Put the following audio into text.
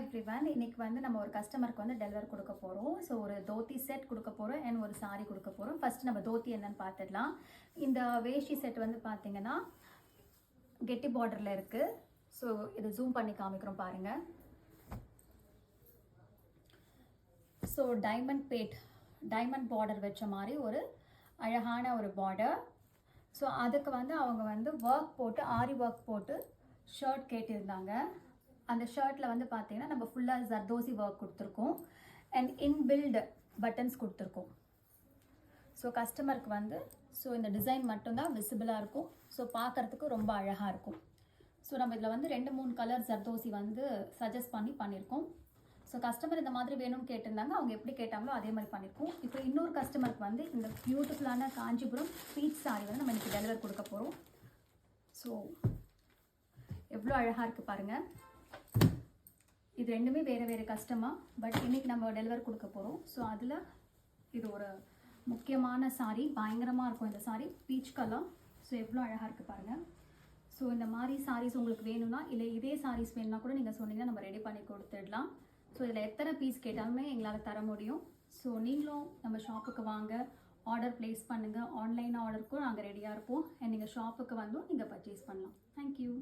Everyone. இன்னைக்கு வந்து நம்ம ஒரு கஸ்டமருக்கு வந்து டெலிவர் கொடுக்க போகிறோம். ஸோ ஒரு தோத்தி செட் கொடுக்க போகிறோம் அண்ட் ஒரு சாரி கொடுக்க போகிறோம். ஃபர்ஸ்ட் நம்ம தோத்தி என்னன்னு பார்த்துடலாம். இந்த வேஷ்டி செட் வந்து பார்த்தீங்கன்னா கெட்டி பார்டரில் இருக்குது. ஸோ இதை ஜூம் பண்ணி காமிக்கிறோம் பாருங்கள். ஸோ டைமண்ட் பார்டர் வச்ச மாதிரி ஒரு அழகான ஒரு பார்டர். ஸோ அதுக்கு வந்து அவங்க வந்து ஒர்க் போட்டு ஆரி ஒர்க் போட்டு ஷர்ட் கேட்டிருந்தாங்க. அந்த ஷர்ட்டில் வந்து பார்த்தீங்கன்னா நம்ம ஃபுல்லாக ஜர்தோசி ஒர்க் கொடுத்துருக்கோம் அண்ட் இன்பில்டு பட்டன்ஸ் கொடுத்துருக்கோம். ஸோ கஸ்டமருக்கு வந்து இந்த டிசைன் மட்டும்தான் விசிபிளாக இருக்கும். ஸோ பார்க்குறதுக்கு ரொம்ப அழகாக இருக்கும். ஸோ நம்ம இதில் வந்து 2-3 கலர் ஜர்தோசி வந்து சஜஸ்ட் பண்ணியிருக்கோம். ஸோ கஸ்டமர் இந்த மாதிரி வேணும்னு கேட்டிருந்தாங்க. அவங்க எப்படி கேட்டாங்களோ அதே மாதிரி பண்ணியிருக்கோம். இப்போ இன்னொரு கஸ்டமருக்கு வந்து இந்த பியூட்டிஃபுல்லான காஞ்சிபுரம் பீச் சாரி வந்து நம்ம இன்றைக்கி டெலிவர் கொடுக்க போகிறோம். ஸோ எவ்வளோ அழகாக இருக்குது பாருங்கள். இது ரெண்டுமே வேறு கஸ்டமர், பட் இன்றைக்கி நம்ம டெலிவர் கொடுக்க போகிறோம். ஸோ அதில் இது ஒரு முக்கியமான சாரி, பயங்கரமாக இருக்கும் இந்த சாரி, பீச் கலர். ஸோ எவ்வளோ அழகாக இருக்குது பாருங்கள். ஸோ இந்த மாதிரி சாரீஸ் உங்களுக்கு வேணும்னா இல்லை இதே சாரீஸ் வேணும்னா கூட நீங்கள் சொன்னீங்கன்னா நம்ம ரெடி பண்ணி கொடுத்துடலாம். ஸோ இதில் எத்தனை பீஸ் கேட்டாலுமே எங்களால் தர முடியும். ஸோ நீங்களும் நம்ம ஷாப்புக்கு வாங்க, ஆர்டர் ப்ளேஸ் பண்ணுங்கள். ஆன்லைன் ஆர்டருக்கும் நாங்கள் ரெடியாக இருப்போம். அண்ட் நீங்கள் ஷாப்புக்கு வந்தும் நீங்கள் பர்ச்சேஸ் பண்ணலாம். தேங்க்யூ.